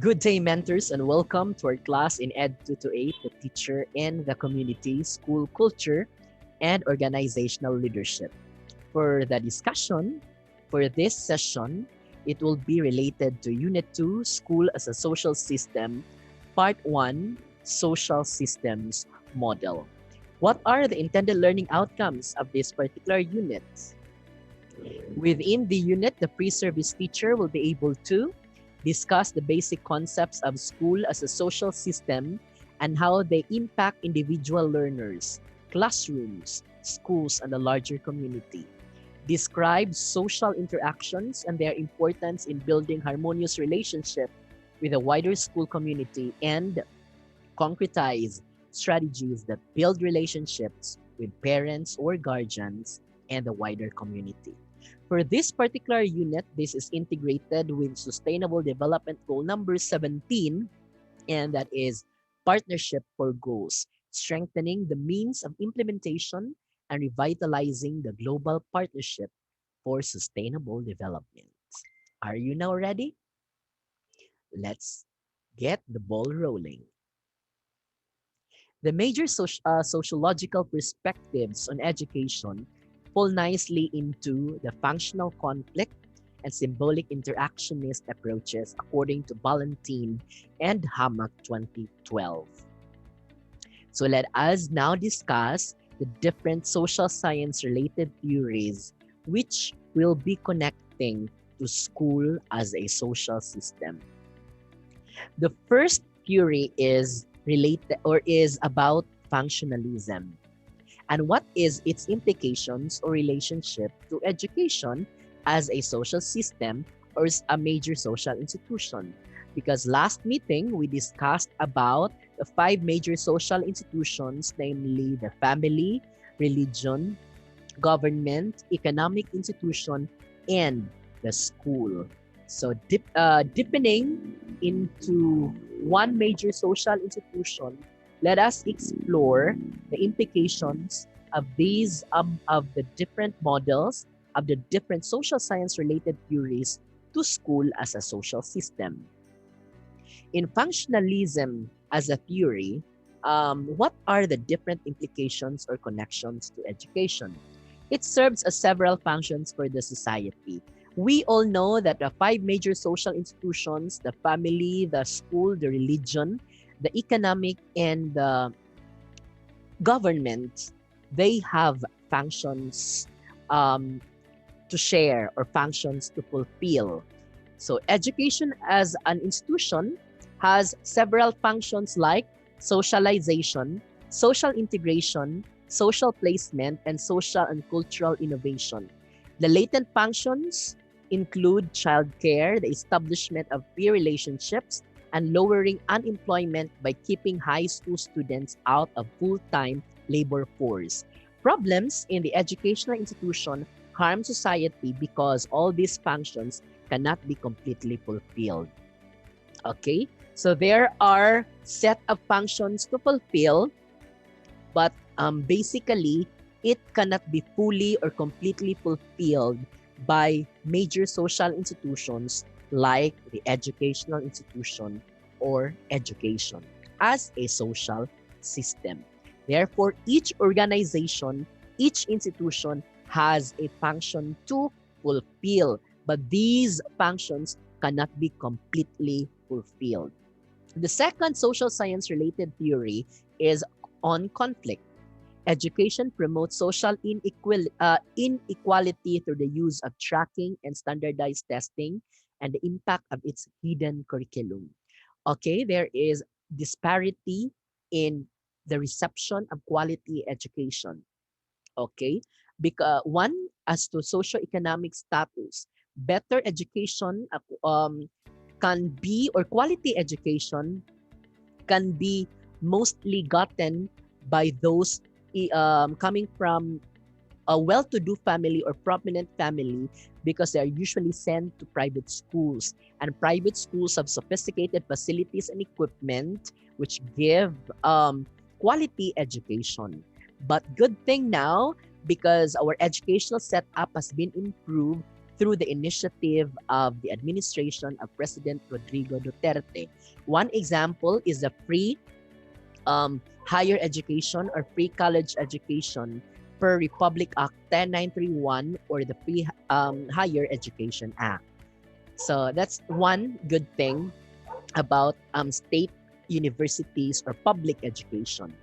Good day, mentors, and welcome to our class in Ed 228, the teacher and the community, school culture, and organizational leadership. For the discussion for this session, it will be related to Unit 2, School as a Social System, Part 1, Social Systems Model. What are the intended learning outcomes of this particular unit? Within the unit, the pre-service teacher will be able to discuss the basic concepts of school as a social system and how they impact individual learners, classrooms, schools, and the larger community. Describe social interactions and their importance in building harmonious relationship with the wider school community and concretize strategies that build relationships with parents or guardians and the wider community. For this particular unit, this is integrated with Sustainable Development Goal number 17, and that is Partnership for Goals, strengthening the means of implementation and revitalizing the global partnership for sustainable development. Are you now ready? Let's get the ball rolling. The major sociological perspectives on education fall nicely into the functional conflict and symbolic interactionist approaches according to Ballantine and Hammack 2012. So let us now discuss the different social science related theories which will be connecting to school as a social system. The first theory is related or is about functionalism and what is its implications or relationship to education as a social system or as a major social institution. Because last meeting, we discussed about the five major social institutions, namely the family, religion, government, economic institution, and the school. So deepening into one major social institution, let us explore the implications of these of the different models of the different social science related theories to school as a social system. In functionalism as a theory, what are the different implications or connections to education? It serves as several functions for the society. We all know that the five major social institutions, the family, the school, the religion, the economic, and the government, they have functions to share or functions to fulfill. So education as an institution has several functions like socialization, social integration, social placement, and social and cultural innovation. The latent functions include childcare, the establishment of peer relationships, and lowering unemployment by keeping high school students out of full-time labor force. Problems in the educational institution harm society because all these functions cannot be completely fulfilled. Okay, so there are set of functions to fulfill, but basically it cannot be fully or completely fulfilled by major social institutions like the educational institution or education as a social system. Therefore, each organization, each institution has a function to fulfill, but these functions cannot be completely fulfilled. The second social science related theory is on conflict. Education promotes social inequality through the use of tracking and standardized testing and the impact of its hidden curriculum. Okay, there is disparity in the reception of quality education. Okay, because one as to socioeconomic status, better education can be or quality education can be mostly gotten by those coming from a well-to-do family or prominent family because they are usually sent to private schools, and private schools have sophisticated facilities and equipment which give quality education. But good thing now, because our educational setup has been improved, through the initiative of the administration of President Rodrigo Duterte. One example is the free higher education or free college education per Republic Act 10931 or the Free Higher Education Act. So that's one good thing about state universities or public education.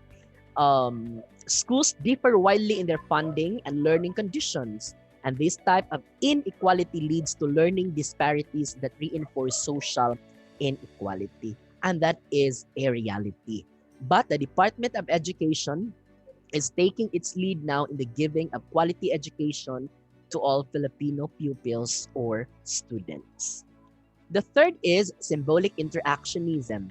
Schools differ widely in their funding and learning conditions, and this type of inequality leads to learning disparities that reinforce social inequality, and that is a reality. But the Department of Education is taking its lead now in the giving of quality education to all Filipino pupils or students. The third is symbolic interactionism.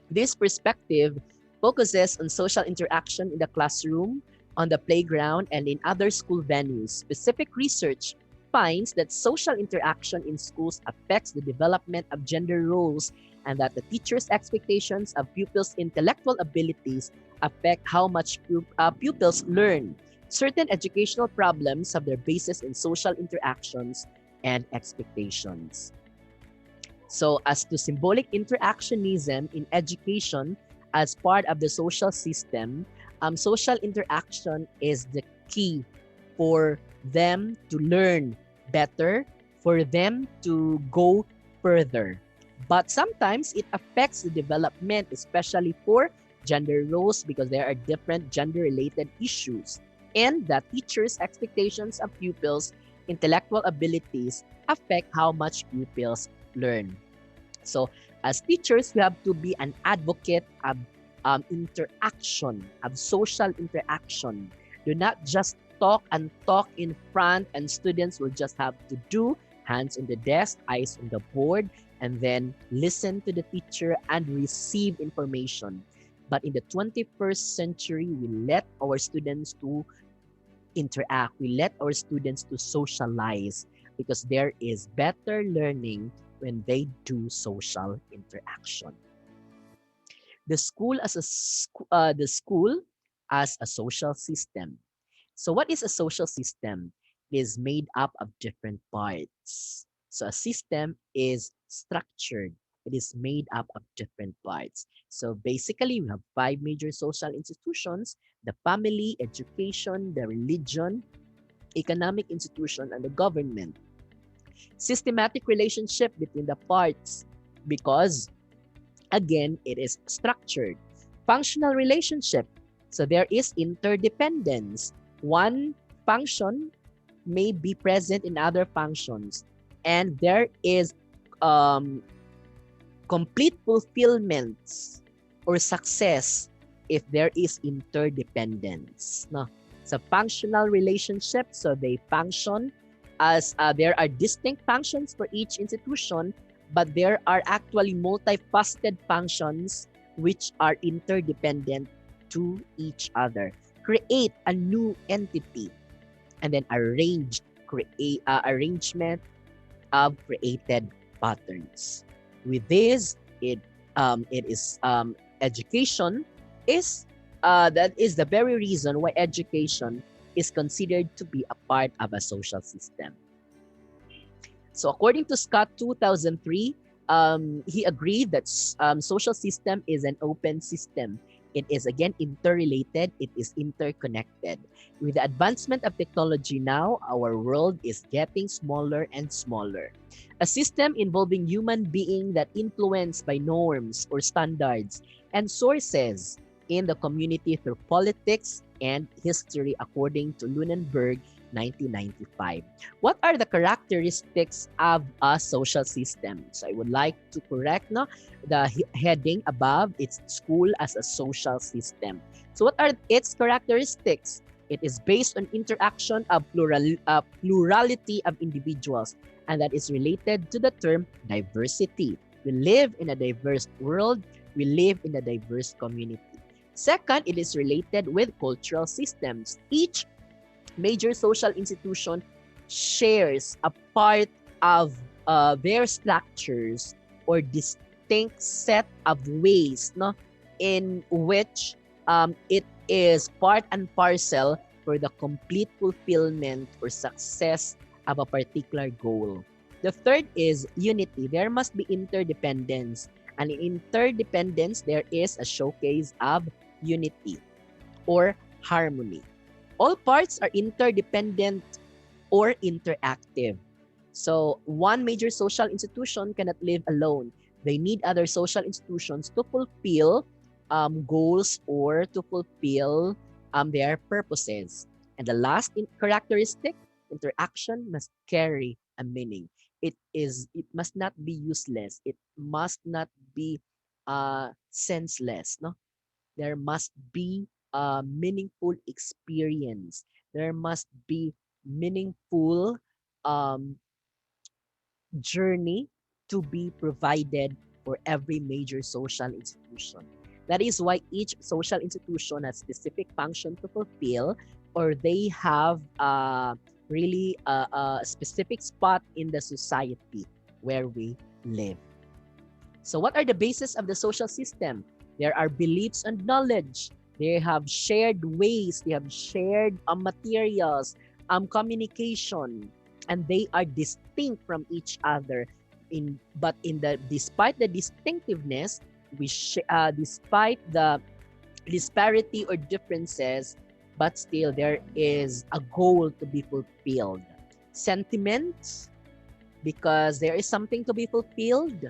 This perspective focuses on social interaction in the classroom, on the playground, and in other school venues. Specific research finds that social interaction in schools affects the development of gender roles and that the teacher's expectations of pupils' intellectual abilities affect how much pupils learn. Certain educational problems have their basis in social interactions and expectations. So, as to symbolic interactionism in education as part of the social system, social interaction is the key for them to learn better, for them to go further. But sometimes it affects the development, especially for gender roles, because there are different gender-related issues. And that teachers' expectations of pupils' intellectual abilities affect how much pupils learn. So, as teachers, we have to be an advocate of interaction, of social interaction. Do not just talk and talk in front, and students will just have to do hands on the desk, eyes on the board, and then listen to the teacher and receive information. But in the 21st century, we let our students to interact. We let our students to socialize because there is better learning when they do social interaction. The school as a social system. So what is a social system? It is made up of different parts. So a system is structured. It is made up of different parts. So basically, we have five major social institutions: the family, education, the religion, economic institution, and the government. Systematic relationship between the parts because, again, it is structured. Functional relationship. So there is interdependence. One function may be present in other functions, and there is complete fulfillment or success if there is interdependence. No? So functional relationships, so they function as there are distinct functions for each institution, but there are actually multifaceted functions which are interdependent to each other. Create a new entity and then arrangement of created patterns. With this, it is education is that is the very reason why education is considered to be a part of a social system. So according to Scott 2003, he agreed that social system is an open system. It is again interrelated, it is interconnected. With the advancement of technology now, our world is getting smaller and smaller. A system involving human being that influenced by norms or standards and sources in the community through politics and history according to Lunenburg 1995. What are the characteristics of a social system? So I would like to correct the heading above. It's school as a social system. So what are its characteristics? It is based on interaction of plurality of individuals, and that is related to the term diversity. We live in a diverse world. We live in a diverse community. Second, it is related with cultural systems. Each major social institution shares a part of their structures or distinct set of ways in which it is part and parcel for the complete fulfillment or success of a particular goal. The third is unity. There must be interdependence. And in interdependence, there is a showcase of unity or harmony. All parts are interdependent or interactive. So one major social institution cannot live alone. They need other social institutions to fulfill goals or to fulfill their purposes. And the last characteristic, interaction must carry a meaning. It must not be useless. It must not be senseless. No, there must be a meaningful experience. There must be meaningful um, journey to be provided for every major social institution. That is why each social institution has specific function to fulfill, or they have really a specific spot in the society where we live. So what are the basis of the social system? There are beliefs and knowledge. They have shared ways. They have shared materials, communication, and they are distinct from each other. But in the despite the distinctiveness, despite the disparity or differences, but still there is a goal to be fulfilled. Sentiments, because there is something to be fulfilled.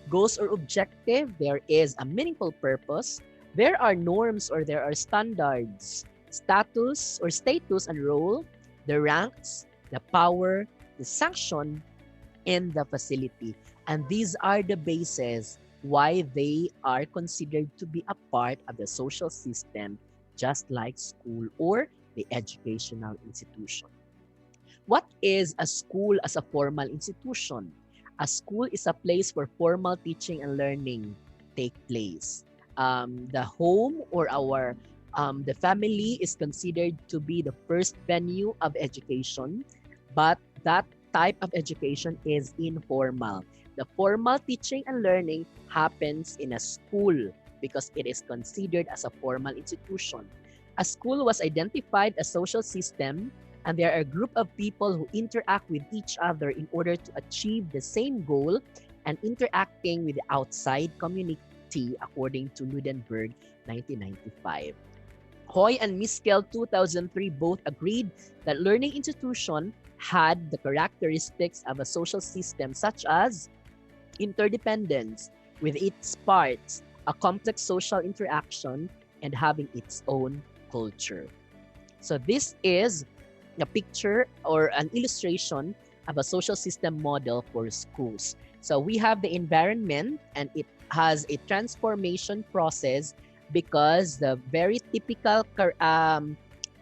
Goals or objective, there is a meaningful purpose. There are norms or there are standards. Status and role, the ranks, the power, the sanction, and the facility. And these are the bases why they are considered to be a part of the social system, just like school or the educational institution. What is a school as a formal institution? A school is a place where formal teaching and learning take place. The home or the family is considered to be the first venue of education, but that type of education is informal. The formal teaching and learning happens in a school because it is considered as a formal institution. A school was identified as a social system, and there are a group of people who interact with each other in order to achieve the same goal and interacting with the outside community, according to Ludenberg 1995. Hoy and Miskel 2003 both agreed that learning institution had the characteristics of a social system such as interdependence with its parts, a complex social interaction, and having its own culture. So this is a picture or an illustration of a social system model for schools. So we have the environment, and it has a transformation process because the very typical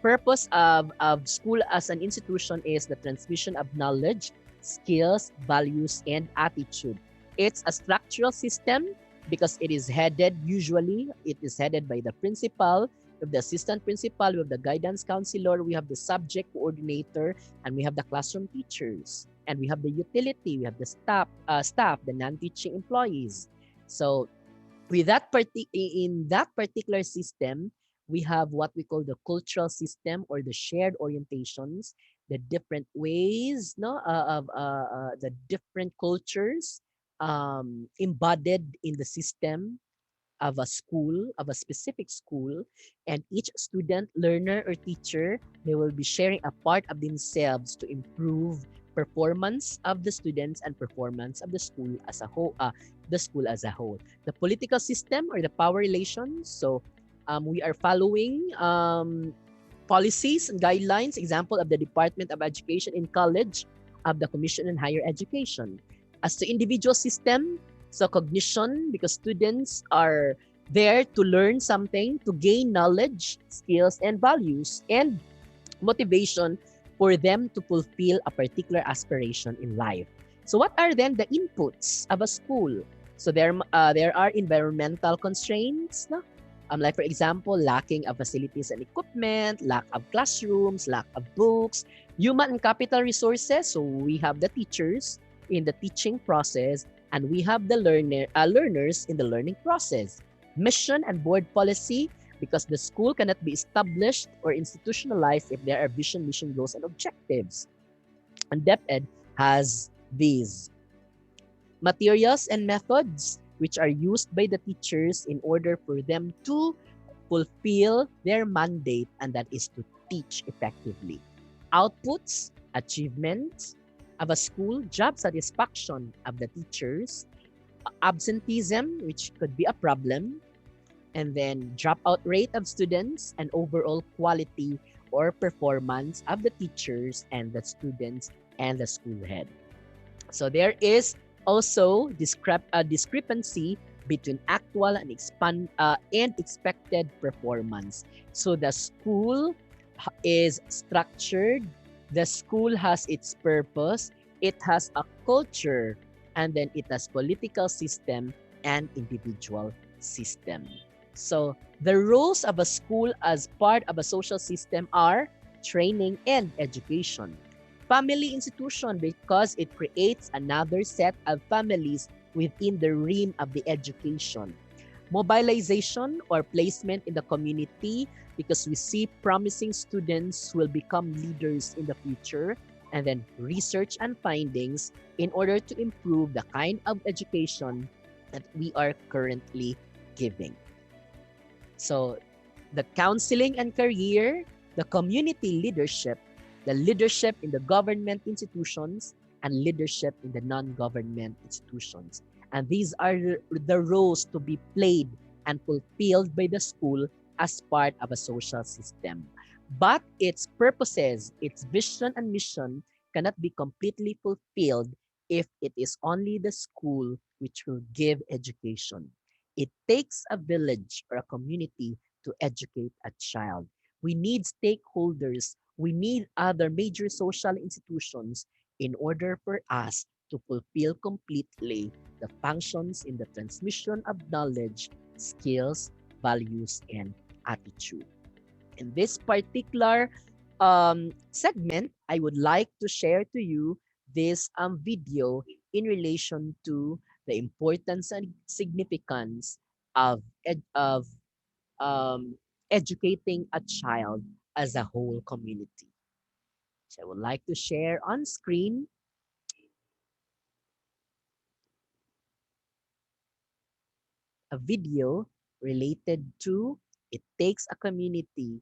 purpose of school as an institution is the transmission of knowledge, skills, values, and attitude. It's a structural system because it is headed by the principal, we have the assistant principal, we have the guidance counselor, we have the subject coordinator, and we have the classroom teachers, and we have the utility, we have the staff, the non-teaching employees. So in that particular system, we have what we call the cultural system or the shared orientations, the different ways of the different cultures embodied in the system of a school, of a specific school, and each student, learner, or teacher, they will be sharing a part of themselves to improve performance of the students and performance of the school as a whole. The political system or the power relations. So we are following policies and guidelines. Example of the Department of Education in college, of the Commission on Higher Education. As to individual system, so cognition, because students are there to learn something, to gain knowledge, skills, and values, and motivation for them to fulfill a particular aspiration in life. So what are then the inputs of a school? So there are environmental constraints, no? Like for example, lacking of facilities and equipment, lack of classrooms, lack of books, human and capital resources. So we have the teachers in the teaching process, and we have the learners in the learning process. Mission and board policy, because the school cannot be established or institutionalized if there are vision, mission, goals, and objectives. And DepEd has these materials and methods which are used by the teachers in order for them to fulfill their mandate, and that is to teach effectively. Outputs, achievements of a school, job satisfaction of the teachers, absenteeism, which could be a problem, and then dropout rate of students, and overall quality or performance of the teachers and the students and the school head. So there is also discrepancy between actual and expected performance. So the school is structured, the school has its purpose, it has a culture, and then it has political system and individual system. So the roles of a school as part of a social system are training and education. Family institution, because it creates another set of families within the realm of the education. Mobilization or placement in the community, because we see promising students will become leaders in the future. And then research and findings in order to improve the kind of education that we are currently giving. So the counseling and career, the community leadership, the leadership in the government institutions, and leadership in the non-government institutions. And these are the roles to be played and fulfilled by the school as part of a social system. But its purposes, its vision and mission cannot be completely fulfilled if it is only the school which will give education. It takes a village or a community to educate a child. We need stakeholders. We need other major social institutions in order for us to fulfill completely the functions in the transmission of knowledge, skills, values, and attitude. In this particular segment, I would like to share to you this video in relation to the importance and significance of, of educating a child as a whole community. So I would like to share on screen a video related to it takes a community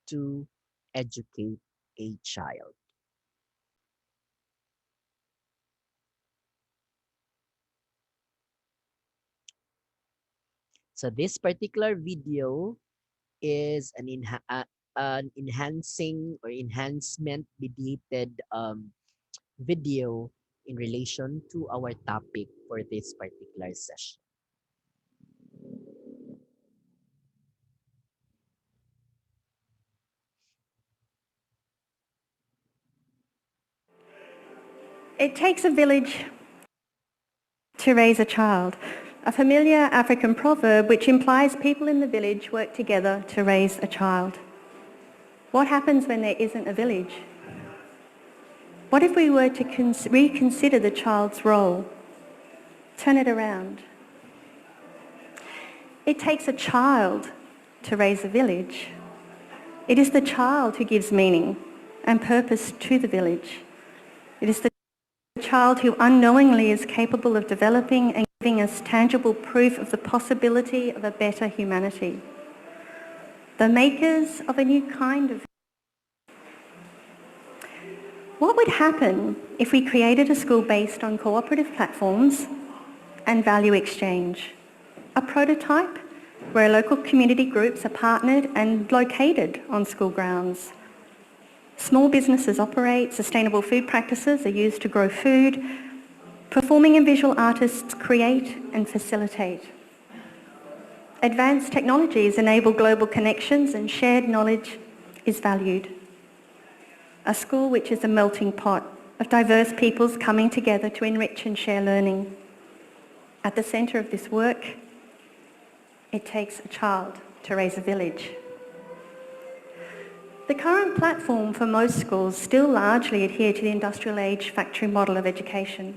to educate a child. So this particular video is an enhancing or enhancement mediated video in relation to our topic for this particular session. It takes a village to raise a child, a familiar African proverb which implies people in the village work together to raise a child. What happens when there isn't a village? What if we were to reconsider the child's role? Turn it around. It takes a child to raise a village. It is the child who gives meaning and purpose to the village. It is the child who unknowingly is capable of developing and giving us tangible proof of the possibility of a better humanity. The makers of a new kind of... What would happen if we created a school based on cooperative platforms and value exchange? A prototype where local community groups are partnered and located on school grounds. Small businesses operate, sustainable food practices are used to grow food, performing and visual artists create and facilitate. Advanced technologies enable global connections and shared knowledge is valued. A school which is a melting pot of diverse peoples coming together to enrich and share learning. At the centre of this work, it takes a child to raise a village. The current platform for most schools still largely adhere to the industrial age factory model of education.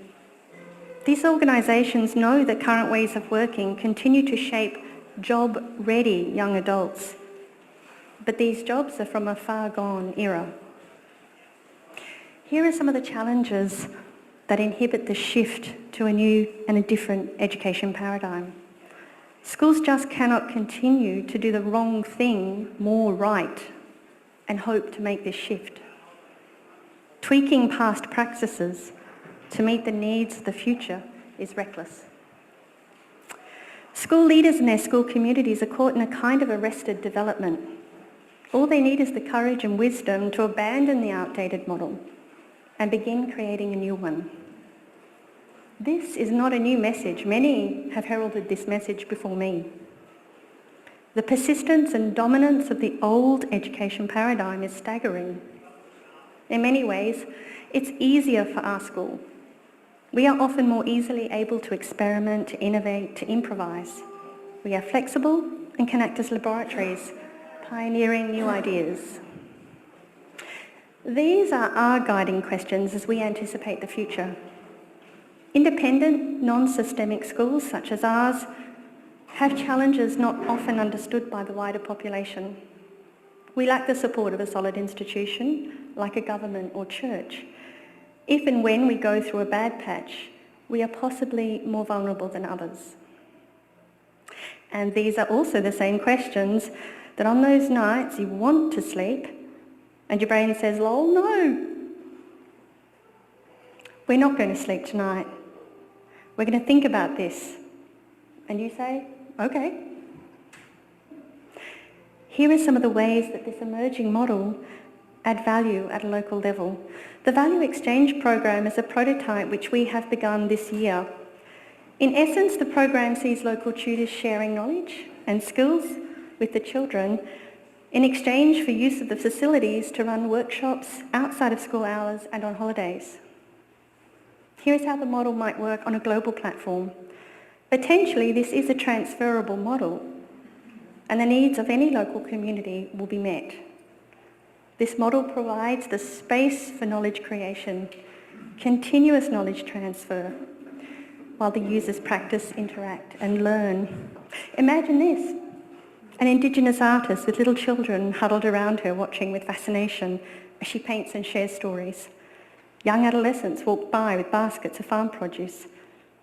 These organisations know that current ways of working continue to shape job-ready young adults, but these jobs are from a far-gone era. Here are some of the challenges that inhibit the shift to a new and a different education paradigm. Schools just cannot continue to do the wrong thing more right and hope to make this shift. Tweaking past practices to meet the needs of the future is reckless. School leaders and their school communities are caught in a kind of arrested development. All they need is the courage and wisdom to abandon the outdated model and begin creating a new one. This is not a new message. Many have heralded this message before me. The persistence and dominance of the old education paradigm is staggering. In many ways, it's easier for our school. We are often more easily able to experiment, to innovate, to improvise. We are flexible and can act as laboratories, pioneering new ideas. These are our guiding questions as we anticipate the future. Independent, non-systemic schools such as ours have challenges not often understood by the wider population. We lack the support of a solid institution like a government or church. If and when we go through a bad patch, we are possibly more vulnerable than others. And these are also the same questions that on those nights you want to sleep and your brain says, lol, no. We're not going to sleep tonight. We're going to think about this. And you say, okay. Here are some of the ways that this emerging model add value at a local level. The Value Exchange program is a prototype which we have begun this year. In essence, the program sees local tutors sharing knowledge and skills with the children in exchange for use of the facilities to run workshops outside of school hours and on holidays. Here's how the model might work on a global platform. Potentially, this is a transferable model, and the needs of any local community will be met. This model provides the space for knowledge creation, continuous knowledge transfer, while the users practice, interact and learn. Imagine this, an Indigenous artist with little children huddled around her watching with fascination as she paints and shares stories. Young adolescents walk by with baskets of farm produce.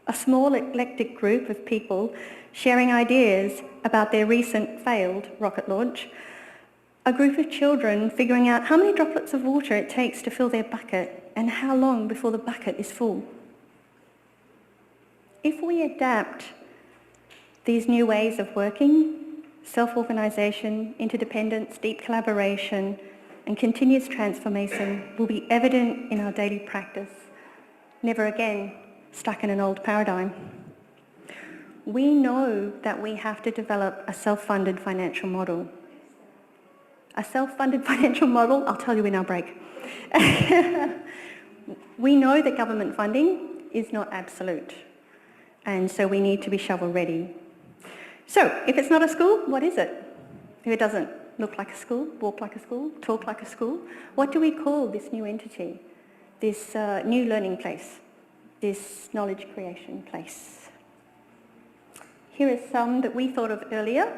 A small eclectic group of people sharing ideas about their recent failed rocket launch. A group of children figuring out how many droplets of water it takes to fill their bucket and how long before the bucket is full. If we adapt these new ways of working, self-organisation, interdependence, deep collaboration and continuous transformation will be evident in our daily practice, never again stuck in an old paradigm. We know that we have to develop a self-funded financial model. A self-funded financial model, I'll tell you in our break. We know that government funding is not absolute, and so we need to be shovel ready. So, if it's not a school, what is it? If it doesn't look like a school, walk like a school, talk like a school, what do we call this new entity, this new learning place, this knowledge creation place? Here are some that we thought of earlier,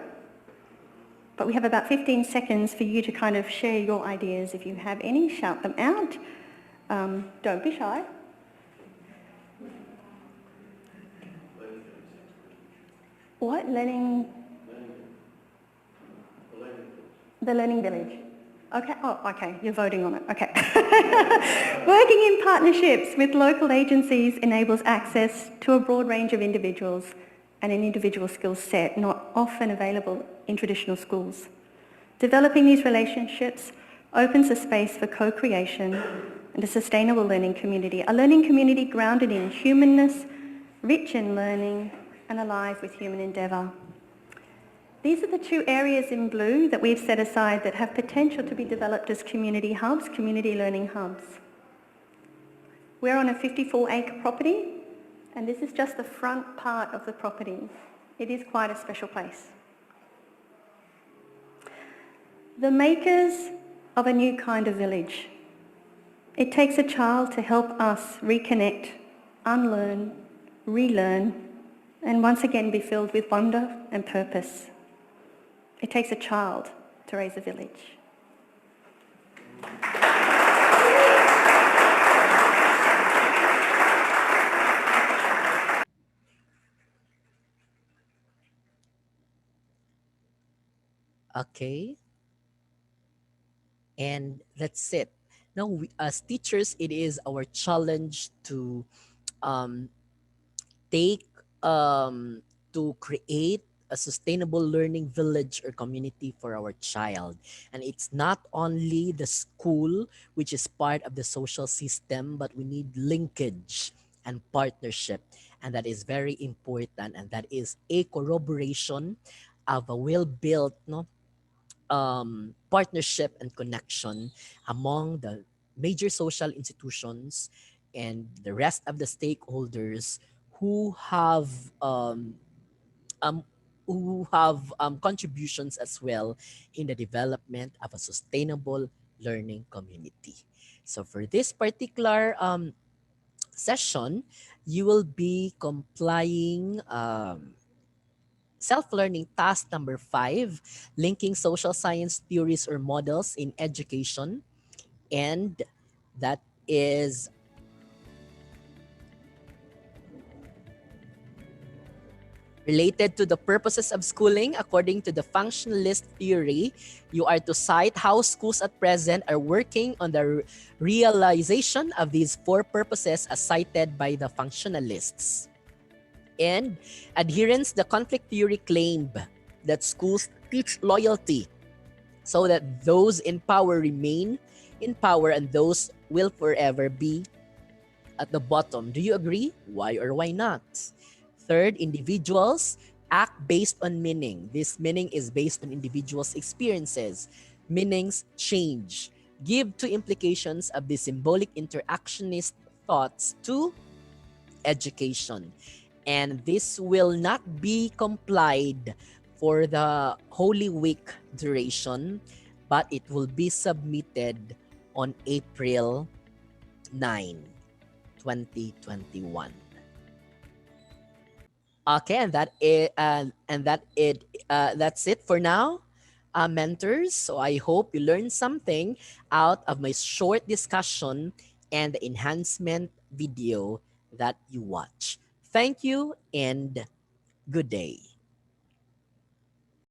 but we have about 15 seconds for you to kind of share your ideas. If you have any, shout them out. Don't be shy. What? Learning? The Learning Village. Okay, oh, okay, you're voting on it, okay. Working in partnerships with local agencies enables access to a broad range of individuals and an individual skill set not often available in traditional schools. Developing these relationships opens a space for co-creation and a sustainable learning community, a learning community grounded in humanness, rich in learning, and alive with human endeavour. These are the two areas in blue that we've set aside that have potential to be developed as community hubs, community learning hubs. We're on a 54-acre property, and this is just the front part of the property. It is quite a special place. The makers of a new kind of village. It takes a child to help us reconnect, unlearn, relearn, and once again be filled with wonder and purpose. It takes a child to raise a village. Okay, and that's it. Now, as teachers, it is our challenge to um, take to create a sustainable learning village or community for our child. And it's not only the school, which is part of the social system, but we need linkage and partnership. And that is very important. And that is a corroboration of a well built no, partnership and connection among the major social institutions and the rest of the stakeholders who have um, um, contributions as well in the development of a sustainable learning community. So for this particular session, you will be complying self-learning task number 5, linking social science theories or models in education. And that is related to the purposes of schooling. According to the functionalist theory, you are to cite how schools at present are working on the realization of these 4 purposes as cited by the functionalists. And adherence, the conflict theory claimed that schools teach loyalty so that those in power remain in power and those will forever be at the bottom. Do you agree? Why or why not? Third, individuals act based on meaning. This meaning is based on individuals' experiences. Meanings change. Give two implications of the symbolic interactionist thoughts to education. And this will not be complied for the Holy Week duration, but it will be submitted on April 9, 2021. Okay, and that's it for now, mentors. So I hope you learned something out of my short discussion and the enhancement video that you watch. Thank you and good day.